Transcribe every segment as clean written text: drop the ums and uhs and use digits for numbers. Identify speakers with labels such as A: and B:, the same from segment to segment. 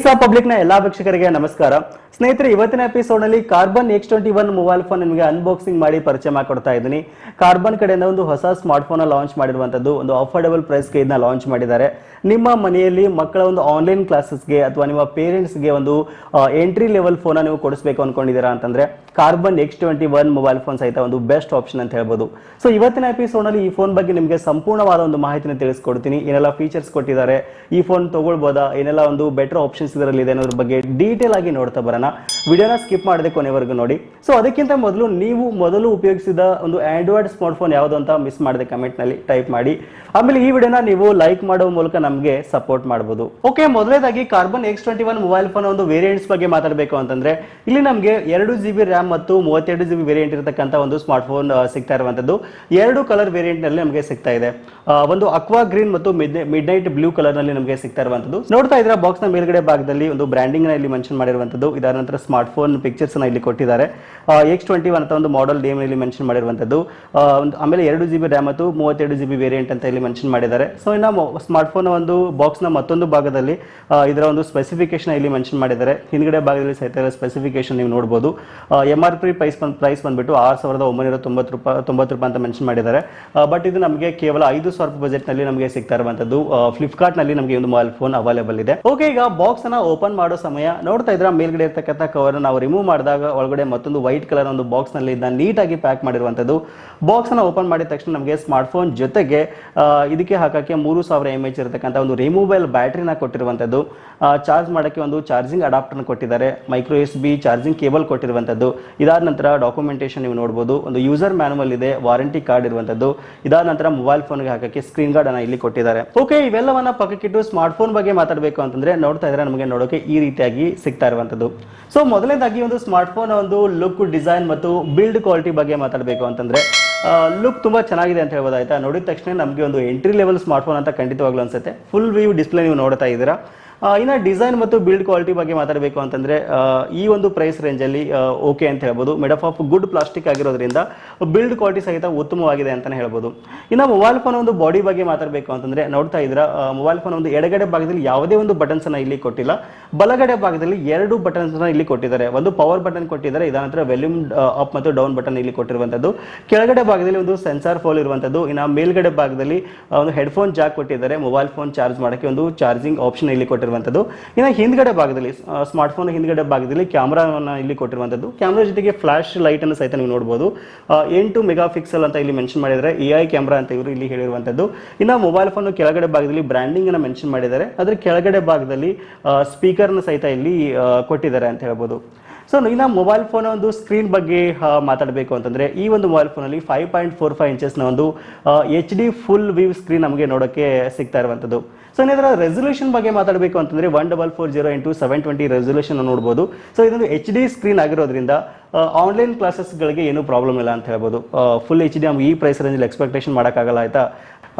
A: ಸಹ ಪಬ್ಲಿಕ್ ನ ಎಲ್ಲಾ ವೀಕ್ಷಕರಿಗೆ ನಮಸ್ಕಾರ ಸ್ನೇಹಿತರೆ. ಇವತ್ತಿನ ಎಪಿಸೋಡ್ ನಲ್ಲಿ ಕಾರ್ಬನ್ X21 ಮೊಬೈಲ್ ಫೋನ್ ನಿಮಗೆ ಅನ್ಬಾಕ್ಸಿಂಗ್ ಮಾಡಿ ಪರಿಚಯ ಮಾಡಿಕೊಡ್ತಾ ಇದ್ದೀನಿ. ಕಾರ್ಬನ್ ಕಡೆಯಿಂದ ಒಂದು ಹೊಸ ಸ್ಮಾರ್ಟ್ ಫೋನ್ ಲಾಂಚ್ ಮಾಡಿರುವಂತದ್ದು, ಒಂದು ಅಫೋರ್ಡಬಲ್ ಪ್ರೈಸ್ ಗೆ ಇದನ್ನ ಲಾಂಚ್ ಮಾಡಿದ್ದಾರೆ. ನಿಮ್ಮ ಮನೆಯಲ್ಲಿ ಮಕ್ಕಳ ಒಂದು ಆನ್ಲೈನ್ ಕ್ಲಾಸಸ್ಗೆ ಅಥವಾ ನಿಮ್ಮ ಪೇರೆಂಟ್ಸ್ಗೆ ಒಂದು ಎಂಟ್ರಿ ಲೆವೆಲ್ ಫೋನ್ ನೀವು ಕೊಡಿಸಬೇಕು ಅನ್ಕೊಂಡಿದ್ದೀರಾ ಅಂತಂದ್ರೆ ಕಾರ್ಬನ್ X21 ಮೊಬೈಲ್ ಫೋನ್ ಸಹಿತ ಒಂದು ಬೆಸ್ಟ್ ಆಪ್ಷನ್ ಅಂತ ಹೇಳ್ಬೋದು. ಸೊ ಇವತ್ತಿನ ಎಪಿಸೋಡ್ ನಲ್ಲಿ ಈ ಫೋನ್ ಬಗ್ಗೆ ನಿಮಗೆ ಸಂಪೂರ್ಣವಾದ ಒಂದು ಮಾಹಿತಿನ ತಿಳಿಸ್ಕೊಡ್ತೀನಿ. ಏನೆಲ್ಲ ಫೀಚರ್ಸ್ ಕೊಟ್ಟಿದ್ದಾರೆ, ಈ ಫೋನ್ ತಗೊಳ್ಬೋದಾ, ಏನೆಲ್ಲ ಒಂದು ಬೆಟರ್ ಆಪ್ಷನ್ಸ್ ಇದರಲ್ಲಿ ಇದೆ ಅನ್ನೋದ್ರ ಬಗ್ಗೆ ಡೀಟೇಲ್ ಆಗಿ ನೋಡ್ತಾ ಬರೋಣ. ವಿಡಿಯೋನ ಸ್ಕಿಪ್ ಮಾಡದೆ ಕೊನೆವರೆಗೂ ನೋಡಿ. ಸೊ ಅದಕ್ಕಿಂತ ಮೊದಲು ನೀವು ಮೊದಲು ಉಪಯೋಗಿಸಿದ ಒಂದು ಆಂಡ್ರಾಯ್ಡ್ ಸ್ಮಾರ್ಟ್ ಫೋನ್ ಯಾವುದು ಅಂತ ಮಿಸ್ ಮಾಡದೆ ಕಮೆಂಟ್ ನಲ್ಲಿ ಟೈಪ್ ಮಾಡಿ. ಆಮೇಲೆ ಈ ವಿಡಿಯೋನ ನೀವು ಲೈಕ್ ಮಾಡುವ ಮೂಲಕ ನಮಗೆ ಸಪೋರ್ಟ್ ಮಾಡಬಹುದು. ಓಕೆ, ಮೊದಲನೇದಾಗಿ ಕಾರ್ಬನ್ X21 ಮೊಬೈಲ್ ಫೋನ್ ಒಂದು ವೇರಿಯಂಟ್ಸ್ ಬಗ್ಗೆ ಮಾತಾಡಬೇಕು ಅಂತಂದ್ರೆ ಇಲ್ಲಿ ನಮಗೆ 2GB ರ್ಯಾಮ್ ಮತ್ತು 32GB ವೇರಿಯಂಟ್ ಇರತಕ್ಕಂತ ಒಂದು ಸ್ಮಾರ್ಟ್ ಫೋನ್ ಸಿಗ್ತಾ ಇರುವಂತದ್ದು. ಎರಡು ಕಲರ್ ವೇರಿಯಂಟ್ ನಲ್ಲಿ ನಮಗೆ ಸಿಗ್ತಾ ಇದೆ. ಒಂದು ಅಕ್ವಾ ಗ್ರೀನ್ ಮತ್ತು ಮಿಡ್ ನೈಟ್ ಬ್ಲೂ ಕಲರ್ ನಲ್ಲಿ ನಮಗೆ ಸಿಗ್ತಾ ಇರುವಂತದ್ದು. ನೋಡ್ತಾ ಇದ್ರೆ ಬಾಕ್ಸ್ ನ ಮೇಲ್ಗಡೆ ಭಾಗದಲ್ಲಿ ಒಂದು ಬ್ರ್ಯಾಂಡಿಂಗ್ ನ ಇಲ್ಲಿ ಮೆನ್ಷನ್ ಮಾಡಿರುವಂತದ್ದು. ಇದರ ನಂತರ ಸ್ಮಾರ್ಟ್ ಫೋನ್ ಪಿಕ್ಚರ್ಸ್ ನ ಇಲ್ಲಿ ಕೊಟ್ಟಿದ್ದಾರೆ. X21 ಅಂತ ಒಂದು ಮಾಡೆಲ್ ನೇಮ್ ಇಲ್ಲಿ ಮೆನ್ಷನ್ ಮಾಡಿರುವಂತದ್ದು. ಆಮೇಲೆ 2GB ರ್ಯಾಮ್ ಮತ್ತು 32GB ವೇರಿಯಂಟ್ ಅಂತ ಇಲ್ಲಿ ಮೆನ್ಷನ್ ಮಾಡಿದ್ದಾರೆ. ಸೊ ಇನ್ನು ಸ್ಮಾರ್ಟ್ ಫೋನ್ ಒಂದು ಬಾಕ್ಸ್ ನ ಮತ್ತೊಂದು ಭಾಗದಲ್ಲಿ ಇದರ ಒಂದು ಸ್ಪೆಸಿಫಿಕೇಶನ್ ಇಲ್ಲಿ ಮೆನ್ಷನ್ ಮಾಡಿದ್ದಾರೆ. ಹಿಂದ್ಗಡೆ ಭಾಗದಲ್ಲಿ ಸಹಿತ ಸ್ಪೆಸಿಫಿಕೇಶನ್ ನೀವು ನೋಡಬಹುದು. MRP ಪ್ರೈಸ್ ಬಂದ್ಬಿಟ್ಟು 6,990 ರೂಪಾಯಿ ಅಂತ ಮೆನ್ಷನ್ ಮಾಡಿದ್ದಾರೆ. ಬಟ್ ಇದು ನಮಗೆ ಕೇವಲ 5,000 ರೂಪಾಯಿ ಬಜೆಟ್ ನಲ್ಲಿ ನಮಗೆ ಸಿಗ್ತಾ ಇರುವಂತದ್ದು. ಫ್ಲಿಪ್ಕಾರ್ಟ್ ನಲ್ಲಿ ನಮಗೆ ಒಂದು ಮೊಬೈಲ್ ಫೋನ್ ಅವೈಲೇಬಲ್ ಇದೆ. ಓಕೆ, ಈಗ ಬಾಕ್ಸ್ ಅನ್ನ ಓಪನ್ ಮಾಡೋ ಸಮಯ ನೋಡ್ತಾ ಇದ್ರೆ ಮೇಲ್ಗಡೆ ಇರ್ತಕ್ಕಂಥ ಕವರ್ ನಾವು ರಿಮೂವ್ ಮಾಡಿದಾಗ ಒಳಗಡೆ ಮತ್ತೊಂದು ವೈಟ್ ಕಲರ್ ಒಂದು ಬಾಕ್ಸ್ ನಲ್ಲಿ ಇದನ್ನ ನೀಟಾಗಿ ಪ್ಯಾಕ್ ಮಾಡಿರುವಂತದ್ದು. ಬಾಕ್ಸ್ ಅನ್ನ ಓಪನ್ ಮಾಡಿದ ತಕ್ಷಣ ನಮಗೆ ಸ್ಮಾರ್ಟ್ ಫೋನ್ ಜೊತೆಗೆ ಇದಕ್ಕೆ ಹಾಕಕ್ಕೆ 3000 mAh ಇರತಕ್ಕಂಥ ಒಂದು ರಿಮೂವಬಲ್ ಬ್ಯಾಟರಿನ ಕೊಟ್ಟಿರುವಂತದ್ದು. ಚಾರ್ಜ್ ಮಾಡಕ್ಕೆ ಒಂದು ಚಾರ್ಜಿಂಗ್ ಅಡಾಪ್ಟರ್ ಕೊಟ್ಟಿದ್ದಾರೆ. ಮೈಕ್ರೋ USB ಚಾರ್ಜಿಂಗ್ ಕೇಬಲ್ ಕೊಟ್ಟಿರುವಂತದ್ದು. ಇದಾದ ನಂತರ ಡಾಕ್ಯುಮೆಂಟೇಶನ್ ನೀವು ನೋಡಬಹುದು. ಒಂದು ಯೂಸರ್ ಮ್ಯಾನುವಲ್ ಇದೆ, ವಾರಂಟಿ ಕಾರ್ಡ್ ಇರುವಂತದ್ದು. ಇದಾದ ನಂತರ ಮೊಬೈಲ್ ಫೋನ್ ಗೆ ಹಾಕಕ್ಕೆ ಸ್ಕ್ರೀನ್ ಗಾರ್ಡ್ ಅನ್ನ ಇಲ್ಲಿ ಕೊಟ್ಟಿದ್ದಾರೆ. ಓಕೆ, ಇವೆಲ್ಲವನ್ನ ಪಕ್ಕಕ್ಕಿಟ್ಟು ಸ್ಮಾರ್ಟ್ ಫೋನ್ ಬಗ್ಗೆ ಮಾತಾಡಬೇಕು ಅಂತಂದ್ರೆ ನೋಡ್ತಾ ಇದ್ರೆ ನಮಗೆ ನೋಡೋಕೆ ಈ ರೀತಿಯಾಗಿ ಸಿಗ್ತಾ ಇರುವಂತದ್ದು. ಸೊ ಮೊದಲನೇದಾಗಿ ಒಂದು ಸ್ಮಾರ್ಟ್ ಫೋನ್ ಒಂದು ಲುಕ್, ಡಿಸೈನ್ ಮತ್ತು ಬಿಲ್ಡ್ ಕ್ವಾಲಿಟಿ ಬಗ್ಗೆ ಮಾತಾಡಬೇಕು ಅಂತಂದ್ರೆ ಲುಕ್ ತುಂಬಾ ಚೆನ್ನಾಗಿದೆ ಅಂತ ಹೇಳ್ಬೋದು. ಆಯ್ತಾ, ನೋಡಿದ ತಕ್ಷಣ ನಮಗೆ ಒಂದು ಎಂಟ್ರಿ ಲೆವೆಲ್ ಸ್ಮಾರ್ಟ್ ಫೋನ್ ಅಂತ ಖಂಡಿತವಾಗ್ಲೂ ಅನ್ಸುತ್ತೆ. ಫುಲ್ ವ್ಯೂ ಡಿಸ್ಪ್ಲೇ ನೀವು ನೋಡ್ತಾ ಇದ್ದೀರಾ. ಇನ್ನು ಡಿಸೈನ್ ಮತ್ತು ಬಿಲ್ಡ್ ಕ್ವಾಲಿಟಿ ಬಗ್ಗೆ ಮಾತಾಡಬೇಕು ಅಂತಂದ್ರೆ ಈ ಒಂದು ಪ್ರೈಸ್ ರೇಂಜ್ ಅಲ್ಲಿ ಓಕೆ ಅಂತ ಹೇಳ್ಬೋದು. ಮೇಡ್ ಆಫ್ ಗುಡ್ ಪ್ಲಾಸ್ಟಿಕ್ ಆಗಿರೋದ್ರಿಂದ ಬಿಲ್ಡ್ ಕ್ವಾಲಿಟಿ ಸಹಿತ ಉತ್ತಮವಾಗಿದೆ ಅಂತಾನೆ ಹೇಳ್ಬೋದು. ಇನ್ನು ಮೊಬೈಲ್ ಫೋನ್ ಒಂದು ಬಾಡಿ ಬಗ್ಗೆ ಮಾತಾಡಬೇಕು ಅಂತಂದ್ರೆ ನೋಡ್ತಾ ಇದ್ರ ಮೊಬೈಲ್ ಫೋನ್ ಒಂದು ಎಡಗಡೆ ಭಾಗದಲ್ಲಿ ಯಾವುದೇ ಒಂದು ಬಟನ್ಸ್ ಅನ್ನ ಇಲ್ಲಿ ಕೊಟ್ಟಿಲ್ಲ. ಬಲಗಡೆ ಭಾಗದಲ್ಲಿ 2 ಬಟನ್ಸ್ ಇಲ್ಲಿ ಕೊಟ್ಟಿದ್ದಾರೆ. ಒಂದು ಪವರ್ ಬಟನ್ ಕೊಟ್ಟಿದ್ದಾರೆ, ಇದಾದ ನಂತರ ವ್ಯಾಲ್ಯೂಮ್ ಅಪ್ ಮತ್ತು ಡೌನ್ ಬಟನ್ ಇಲ್ಲಿ ಕೊಟ್ಟಿರುವಂತದ್ದು. ಕೆಳಗಡೆ ಭಾಗದಲ್ಲಿ ಒಂದು ಸೆನ್ಸಾರ್ ಫೋಲ್ ಇರುವಂತದ್ದು. ಇನ್ನು ಮೇಲ್ಗಡೆ ಭಾಗದಲ್ಲಿ ಒಂದು ಹೆಡ್ಫೋನ್ ಜಾಕ್ ಕೊಟ್ಟಿದ್ದಾರೆ. ಮೊಬೈಲ್ ಫೋನ್ ಚಾರ್ಜ್ ಮಾಡಕ್ಕೆ ಒಂದು ಚಾರ್ಜಿಂಗ್ ಆಪ್ಷನ್ ಇಲ್ಲಿ ಕೊಟ್ಟಿರುವಂತದ್ದು. ಇನ್ನು ಹಿಂದ್ಗಡೆ ಭಾಗದಲ್ಲಿ ಸ್ಮಾರ್ಟ್ ಫೋನ್ ಹಿಂದ್ಗಡೆ ಭಾಗದಲ್ಲಿ ಕ್ಯಾಮ್ರಾವನ್ನ ಇಲ್ಲಿ ಕೊಟ್ಟಿರುವಂತದ್ದು. ಕ್ಯಾಮ್ರಾ ಜೊತೆಗೆ ಫ್ಲಾಶ್ ಲೈಟ್ ಅನ್ನು ಸಹಿತ ನೀವು ನೋಡಬಹುದು. 8 ಮೆಗಾಪಿಕ್ಸೆಲ್ ಅಂತ ಇಲ್ಲಿ ಮೆನ್ಷನ್ ಮಾಡಿದ್ದಾರೆ. AI ಕ್ಯಾಮ್ರಾ ಅಂತ ಇವರು ಇಲ್ಲಿ ಹೇಳಿರುವಂತದ್ದು. ಇನ್ನು ಮೊಬೈಲ್ ಫೋನ್ ಕೆಳಗಡೆ ಭಾಗದಲ್ಲಿ ಬ್ರ್ಯಾಂಡಿಂಗ್ ಅನ್ನ ಮೆನ್ಷನ್ ಮಾಡಿದ್ದಾರೆ. ಅದ್ರ ಕೆಳಗಡೆ ಭಾಗದಲ್ಲಿ ಸ್ಪೀಕರ್ ಸಹಿತ ಇಲ್ಲಿ ಕೊಟ್ಟಿದ್ದಾರೆ ಅಂತ ಹೇಳ್ಬೋದು. ಸೊ ಇನ್ನು ಮೊಬೈಲ್ ಫೋನ್ ಒಂದು ಸ್ಕ್ರೀನ್ ಬಗ್ಗೆ ಮಾತಾಡಬೇಕು ಅಂತಂದ್ರೆ ಈ ಒಂದು ಮೊಬೈಲ್ ಫೋನ್ ಅಲ್ಲಿ 5.45 ಇಂಚಸ್ ನ ಒಂದು HD ಫುಲ್ ವ್ಯೂ ಸ್ಕ್ರೀನ್ ನಮಗೆ ನೋಡೋಕೆ ಸಿಗ್ತಾ ಇರುವಂತದ್ದು. ಸೊ ಇದರ ರೆಸಲ್ಯೂಷನ್ ಬಗ್ಗೆ ಮಾತಾಡಬೇಕು ಅಂತಂದ್ರೆ 1440x720 ರೆಸಲ್ಯೂಷನ್ ನೋಡಬಹುದು. ಸೊ ಇದೊಂದು HD ಸ್ಕ್ರೀನ್ ಆಗಿರೋದ್ರಿಂದ ಆನ್ಲೈನ್ ಕ್ಲಾಸಸ್ ಗಳಿಗೆ ಏನು ಪ್ರಾಬ್ಲಮ್ ಇಲ್ಲ ಅಂತ ಹೇಳ್ಬೋದು. ಫುಲ್ HD ನಮ್ಗೆ ಈ ಪ್ರೈಸ್ ರೇಂಜ್ ಎಕ್ಸ್ಪೆಕ್ಟೇಷನ್ ಮಾಡೋಕ್ಕಾಗಲ್ಲ. ಆಯ್ತಾ,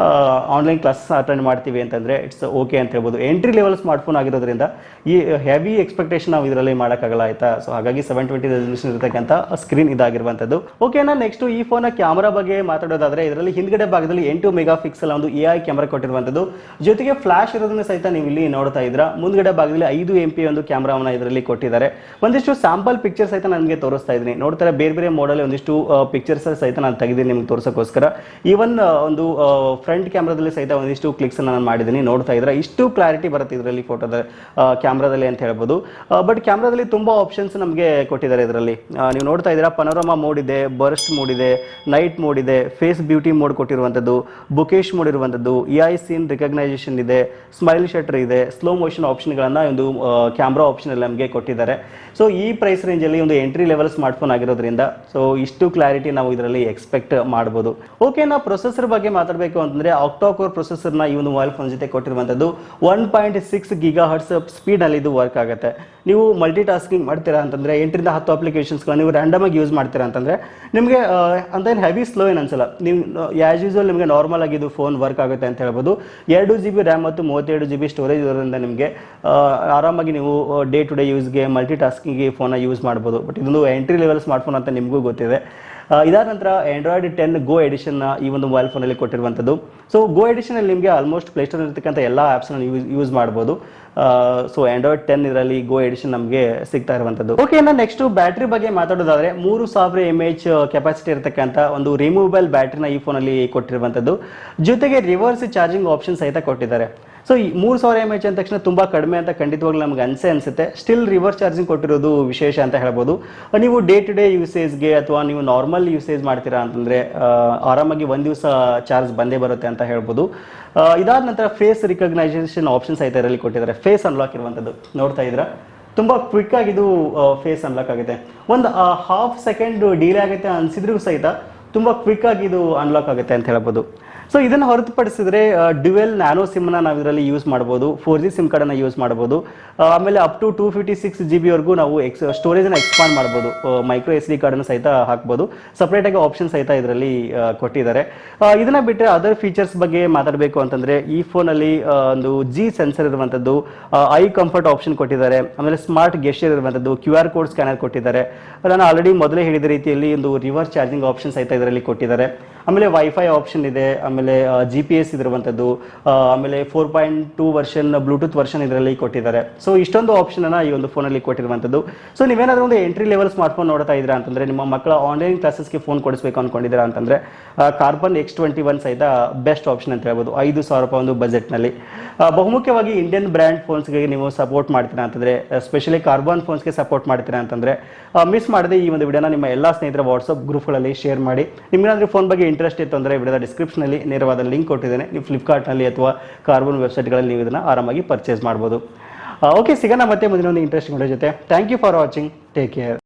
A: ಆನ್ಲೈನ್ ಕ್ಲಾಸಸ್ ಅಟೆಂಡ್ ಮಾಡ್ತೀವಿ ಅಂತಂದ್ರೆ ಇಟ್ಸ್ ಓಕೆ ಅಂತ ಹೇಳ್ಬೋದು. ಎಂಟ್ರಿ ಲೆವೆಲ್ ಸ್ಮಾರ್ಟ್ ಫೋನ್ ಆಗಿರೋದ್ರಿಂದ ಈ ಹೆವಿ ಎಕ್ಸ್ಪೆಕ್ಟೇಷನ್ ನಾವು ಇದರಲ್ಲಿ ಮಾಡೋಕ್ಕಾಗಲ್ಲ. ಆಯ್ತಾ, ಸೊ ಹಾಗಾಗಿ 720 ರೆಸಲ್ಯೂಷನ್ ಇರತಕ್ಕಂಥ ಸ್ಕ್ರೀನ್ ಇದಾಗಿರುವಂತದ್ದು. ಓಕೆನಾ, ನೆಕ್ಸ್ಟ್ ಈ ಫೋನ್ ಕ್ಯಾಮರಾ ಬಗ್ಗೆ ಮಾತಾಡೋದಾದ್ರೆ ಇದರಲ್ಲಿ ಹಿಂದ್ಗಡೆ ಭಾಗದಲ್ಲಿ 8 ಮೆಗಾಪಿಕ್ಸೆಲ್ ಒಂದು AI ಕ್ಯಾಮರಾ ಕೊಟ್ಟಿರುವಂತದ್ದು. ಜೊತೆಗೆ ಫ್ಲಾಶ್ ಇರೋದನ್ನ ಸಹಿತ ನೀವು ಇಲ್ಲಿ ನೋಡ್ತಾ ಇದ್ರ. ಮುಂದ್ಗಡೆ ಭಾಗದಲ್ಲಿ 5 MP ಒಂದು ಕ್ಯಾಮರಾವನ್ನ ಇದರಲ್ಲಿ ಕೊಟ್ಟಿದ್ದಾರೆ. ಒಂದಿಷ್ಟು ಸ್ಯಾಂಪಲ್ ಪಿಕ್ಚರ್ಸ್ ಸಹಿತ ನನಗೆ ತೋರಿಸ್ತಾ ಇದ್ದೀನಿ. ನೋಡ್ತಾರೆ ಬೇರೆ ಬೇರೆ ಮಾಡೆಲ್ ಒಂದಿಷ್ಟು ಪಿಕ್ಚರ್ಸ್ ಸಹಿತ ನಾನು ತೆಗೆದಿದ್ದೀನಿ ನಿಮ್ಗೆ ತೋರ್ಸೋಕ್ಕೋಸ್ಕರ. ಈವನ್ ಒಂದು ಫ್ರಂಟ್ ಕ್ಯಾಮ್ರಾದಲ್ಲಿ ಸಹಿತ ಒಂದಿಷ್ಟು ಕ್ಲಿಕ್ಸ್ ನಾನು ಮಾಡಿದ್ದೀನಿ. ನೋಡ್ತಾ ಇದ್ರೆ ಇಷ್ಟು ಕ್ಲಾರಿಟಿ ಬರುತ್ತೆ ಇದರಲ್ಲಿ ಫೋಟೋದ ಕ್ಯಾಮ್ರಾದಲ್ಲಿ ಅಂತ ಹೇಳ್ಬೋದು. ಬಟ್ ಕ್ಯಾಮ್ರಾದಲ್ಲಿ ತುಂಬಾ ಆಪ್ಷನ್ಸ್ ನಮಗೆ ಕೊಟ್ಟಿದ್ದಾರೆ ಇದರಲ್ಲಿ. ನೀವು ನೋಡ್ತಾ ಇದ್ದೀರಾ ಪನೋರಮಾ ಮೋಡ್ ಇದೆ, ಬರ್ಸ್ಟ್ ಮೋಡ್ ಇದೆ, ನೈಟ್ ಮೋಡ್ ಇದೆ, ಫೇಸ್ ಬ್ಯೂಟಿ ಮೋಡ್ ಕೊಟ್ಟಿರುವಂತದ್ದು, ಬುಕೇಶ್ ಮೋಡ್ ಇರುವಂತದ್ದು, AI ಸೀನ್ ರಿಕಗ್ನೈಸೇಷನ್ ಇದೆ, ಸ್ಮೈಲ್ ಶಟರ್ ಇದೆ, ಸ್ಲೋ ಮೋಷನ್ ಆಪ್ಷನ್ ಗಳನ್ನ ಒಂದು ಕ್ಯಾಮ್ರಾ ಆಪ್ಷನ್ ಅಲ್ಲಿ ನಮಗೆ ಕೊಟ್ಟಿದ್ದಾರೆ. ಸೊ ಈ ಪ್ರೈಸ್ ರೇಂಜ್ ಅಲ್ಲಿ ಒಂದು ಎಂಟ್ರಿ ಲೆವೆಲ್ ಸ್ಮಾರ್ಟ್ ಫೋನ್ ಆಗಿರೋದ್ರಿಂದ ಸೊ ಇಷ್ಟು ಕ್ಲಾರಿಟಿ ನಾವು ಇದರಲ್ಲಿ ಎಕ್ಸ್ಪೆಕ್ಟ್ ಮಾಡಬಹುದು. ಓಕೆ, ನಾವು ಪ್ರೊಸೆಸರ್ ಬಗ್ಗೆ ಮಾತಾಡಬೇಕು ಅಂತಂದ್ರೆ ಆಕ್ಟಾ ಕೋರ್ ಪ್ರೊಸೆಸರ್ ನ ಈ ಒಂದು ಮೊಬೈಲ್ ಫೋನ್ ಜೊತೆ ಕೊಟ್ಟಿರುವಂತದ್ದು. 1.6 GHz ಸ್ಪೀಡ್ ಅಲ್ಲಿ ಇದು ವರ್ಕ್ ಆಗುತ್ತೆ. ನೀವು ಮಲ್ಟಿ ಟಾಸ್ಕಿಂಗ್ ಮಾಡ್ತೀರಾ ಅಂತಂದ್ರೆ 8 ರಿಂದ 10 ಅಪ್ಲಿಕೇಶನ್ಸ್ ನೀವು ರ್ಯಾಂಡಮ್ ಆಗಿ ಯೂಸ್ ಮಾಡ್ತೀರಾ ಅಂತಂದ್ರೆ ನಿಮಗೆ ಅಂತ ಏನು ಹೆವಿ ಸ್ಲೋ ಏನು ಅನ್ಸಲ್ಲ. ನೀವು ಆಸ್ ಯೂಶುವಲ್ ನಿಮಗೆ ನಾರ್ಮಲ್ ಆಗಿ ಇದು ಫೋನ್ ವರ್ಕ್ ಆಗುತ್ತೆ ಅಂತ ಹೇಳ್ಬೋದು. 2GB ರ್ಯಾಮ್ ಮತ್ತು 32GB ಸ್ಟೋರೇಜ್ ಇರೋದ್ರಿಂದ ನಿಮಗೆ ಆರಾಮಾಗಿ ನೀವು ಡೇ ಟು ಡೇ ಯೂಸ್ಗೆ ಮಲ್ಟಿ ಟಾಸ್ಕಿಂಗ್ ಫೋನ್ ಯೂಸ್ ಮಾಡ್ಬೋದು. ಬಟ್ ಇದೊಂದು ಎಂಟ್ರಿ ಲೆವೆಲ್ ಸ್ಮಾರ್ಟ್ ಫೋನ್ ಅಂತ ನಿಮಗೂ ಗೊತ್ತಿದೆ. ಇದಾದ ನಂತರ ಆಂಡ್ರಾಯ್ಡ್ 10 ಗೋ ಎಡಿಷನ್ ಈ ಒಂದು ಮೊಬೈಲ್ ಫೋನಲ್ಲಿ ಕೊಟ್ಟಿರುವಂಥದ್ದು. ಸೊ ಗೋ ಎಡಿಷನಲ್ಲಿ ನಿಮಗೆ ಆಲ್ಮೋಸ್ಟ್ ಪ್ಲೇಸ್ಟೋರ್ ಇರ್ತಕ್ಕಂಥ ಎಲ್ಲ ಆ್ಯಪ್ಸ್ನ ಯೂಸ್ ಮಾಡ್ಬೋದು. ಸೊ ಆಂಡ್ರಾಯ್ಡ್ 10 ಇದರಲ್ಲಿ ಗೋ ಎಡಿಷನ್ ನಮಗೆ ಸಿಗ್ತಾ ಇರುವಂಥದ್ದು. ಓಕೆ, ನೆಕ್ಸ್ಟ್ ಬ್ಯಾಟ್ರಿ ಬಗ್ಗೆ ಮಾತಾಡೋದಾದ್ರೆ 3000 mAh ಕೆಪಾಸಿಟಿ ಇರತಕ್ಕಂಥ ಒಂದು ರಿಮೂವಬಲ್ ಬ್ಯಾಟ್ರಿನ ಈ ಫೋನಲ್ಲಿ ಕೊಟ್ಟಿರುವಂಥದ್ದು. ಜೊತೆಗೆ ರಿವರ್ಸ್ ಚಾರ್ಜಿಂಗ್ ಆಪ್ಷನ್ ಸಹಿತ ಕೊಟ್ಟಿದ್ದಾರೆ. ಸೊ ಈ 3000 mAh ಅಂದ ತಕ್ಷಣ ತುಂಬ ಕಡಿಮೆ ಅಂತ ಖಂಡಿತವಾಗ್ಲೂ ನಮ್ಗೆ ಅನಿಸುತ್ತೆ. ಸ್ಟಿಲ್ ರಿವರ್ಸ್ ಚಾರ್ಜಿಂಗ್ ಕೊಟ್ಟಿರೋದು ವಿಶೇಷ ಅಂತ ಹೇಳ್ಬೋದು. ನೀವು ಡೇ ಟು ಡೇ ಯೂಸೇಜ್ಗೆ ಅಥವಾ ನೀವು ನಾರ್ಮಲ್ ಯೂಸೇಜ್ ಮಾಡ್ತೀರಾ ಅಂತಂದರೆ ಆರಾಮಾಗಿ ಒಂದು ದಿವಸ ಚಾರ್ಜ್ ಬಂದೇ ಬರುತ್ತೆ ಅಂತ ಹೇಳ್ಬೋದು. ಇದಾದ ನಂತರ ಫೇಸ್ ರಿಕಗ್ನೈಸೇಷನ್ ಆಪ್ಷನ್ ಸಹಿತ ಇದರಲ್ಲಿ ಕೊಟ್ಟಿದ್ದಾರೆ. ಫೇಸ್ ಅನ್ಲಾಕ್ ಇರುವಂಥದ್ದು ನೋಡ್ತಾ ಇದ್ದೀರಾ, ತುಂಬ ಕ್ವಿಕ್ ಆಗಿ ಇದು ಫೇಸ್ ಅನ್ಲಾಕ್ ಆಗುತ್ತೆ. ಒಂದು ಹಾಫ್ ಸೆಕೆಂಡ್ ಡಿಲೇ ಆಗುತ್ತೆ ಅನಿಸಿದ್ರೂ ಸಹಿತ ತುಂಬ ಕ್ವಿಕ್ ಆಗಿ ಇದು ಅನ್ಲಾಕ್ ಆಗುತ್ತೆ ಅಂತ ಹೇಳ್ಬೋದು. ಸೊ ಇದನ್ನು ಹೊರತುಪಡಿಸಿದ್ರೆ ಡ್ಯುವೆಲ್ ನ್ಯಾನೋ ಸಿಮ್ನ ನಾವು ಇದರಲ್ಲಿ ಯೂಸ್ ಮಾಡ್ಬೋದು. 4G ಸಿಮ್ ಕಾರ್ಡನ್ನು ಯೂಸ್ ಮಾಡ್ಬೋದು. ಆಮೇಲೆ ಅಪ್ ಟು 256 GB ನಾವು ಸ್ಟೋರೇಜನ್ನು ಎಕ್ಸ್ಪಾಂಡ್ ಮಾಡ್ಬೋದು. ಮೈಕ್ರೋ SD ಕಾರ್ಡನ್ನು ಸಹಿತ ಹಾಕ್ಬೋದು. ಸಪ್ರೇಟಾಗಿ ಆಪ್ಷನ್ ಸಹಿತ ಇದರಲ್ಲಿ ಕೊಟ್ಟಿದ್ದಾರೆ. ಇದನ್ನ ಬಿಟ್ಟರೆ ಅದರ್ ಫೀಚರ್ಸ್ ಬಗ್ಗೆ ಮಾತಾಡಬೇಕು ಅಂತಂದರೆ ಈ ಫೋನಲ್ಲಿ ಒಂದು G ಸೆನ್ಸರ್ ಇರುವಂಥದ್ದು, ಐ ಕಂಫರ್ಟ್ ಆಪ್ಷನ್ ಕೊಟ್ಟಿದ್ದಾರೆ. ಆಮೇಲೆ ಸ್ಮಾರ್ಟ್ ಗೆಸ್ಚರ್ ಇರುವಂಥದ್ದು, QR ಕೋಡ್ ಸ್ಕ್ಯಾನರ್ ಕೊಟ್ಟಿದ್ದಾರೆ. ನಾನು ಆಲ್ರೆಡಿ ಮೊದಲೇ ಹೇಳಿದ ರೀತಿಯಲ್ಲಿ ಒಂದು ರಿವರ್ಸ್ ಚಾರ್ಜಿಂಗ್ ಆಪ್ಷನ್ ಸಹಿತ ಇದರಲ್ಲಿ ಕೊಟ್ಟಿದ್ದಾರೆ. ಆಮೇಲೆ ವೈಫೈ ಆಪ್ಷನ್ ಇದೆ, ಆಮೇಲೆ GPS ಇರುವಂಥದ್ದು, ಆಮೇಲೆ 4.2 ವರ್ಷನ್ ಬ್ಲೂಟೂತ್ ವರ್ಷನ್ ಇದರಲ್ಲಿ ಕೊಟ್ಟಿದ್ದಾರೆ. ಸೊ ಇಷ್ಟೊಂದು ಆಪ್ಷನನ್ನು ಈ ಒಂದು ಫೋನಲ್ಲಿ ಕೊಟ್ಟಿರುವಂಥದ್ದು. ಸೊ ನೀವೇನಾದರೂ ಒಂದು ಎಂಟ್ರಿ ಲೆವೆಲ್ ಸ್ಮಾರ್ಟ್ಫೋನ್ ನೋಡ್ತಾ ಇದ್ದೀರಾ ಅಂತಂದರೆ, ನಿಮ್ಮ ಮಕ್ಕಳ ಆನ್ಲೈನ್ ಕ್ಲಾಸಸ್ಗೆ ಫೋನ್ ಕೊಡಿಸ್ಬೇಕು ಅಂದ್ಕೊಂಡಿದ್ದೀರಾ ಅಂತಂದರೆ ಕಾರ್ಬನ್ X21 ಸಹಿತ ಬೆಸ್ಟ್ ಆಪ್ಷನ್ ಅಂತ ಹೇಳ್ಬೋದು. 5000 ರೂಪಾಯಿ ಒಂದು ಬಜೆಟ್ನಲ್ಲಿ. ಬಹುಮುಖ್ಯವಾಗಿ ಇಂಡಿಯನ್ ಬ್ರ್ಯಾಂಡ್ ಫೋನ್ಸ್ಗೆ ನೀವು ಸಪೋರ್ಟ್ ಮಾಡ್ತೀರಾ ಅಂತಂದರೆ, ಸ್ಪೆಷಲಿ ಕಾರ್ಬನ್ ಫೋನ್ಸ್ಗೆ ಸಪೋರ್ಟ್ ಮಾಡ್ತೀರಾ ಅಂತಂದರೆ ಮಿಸ್ ಮಾಡದೆ ಈ ಒಂದು ವಿಡಿಯೋನ ನಿಮ್ಮ ಎಲ್ಲ ಸ್ನೇಹಿತರ ವಾಟ್ಸಪ್ ಗ್ರೂಪ್ಗಳಲ್ಲಿ ಶೇರ್ ಮಾಡಿ. ನಿಮ್ಗೇನಾದರೂ ಫೋನ್ ಬಗ್ಗೆ ಇಂಟ್ರೆಸ್ಟ್ ಇತ್ತು ಅಂದರೆ ವಿಡಿಯೋದ ಡಿಸ್ಕ್ರಿಪ್ಷನಲ್ಲಿ ನೇರವಾದ ಲಿಂಕ್ ಕೊಟ್ಟಿದ್ದೇನೆ. ನೀವು ಫ್ಲಿಪ್ಕಾರ್ಟ್ನಲ್ಲಿ ಅಥವಾ ಕಾರ್ಬನ್ ವೆಬ್ಸೈಟ್ಗಳಲ್ಲಿ ನೀವು ಇದನ್ನು ಆರಾಮಾಗಿ ಪರ್ಚೇಸ್ ಮಾಡ್ಬೋದು. ಓಕೆ, ಸಿಗೋಣ ಮತ್ತೆ ಮುಂದಿನ ಒಂದು ಇಂಟ್ರೆಸ್ಟಿಂಗ್ ವಿಡಿಯೋ ಜೊತೆ. Thank you for watching. Take care.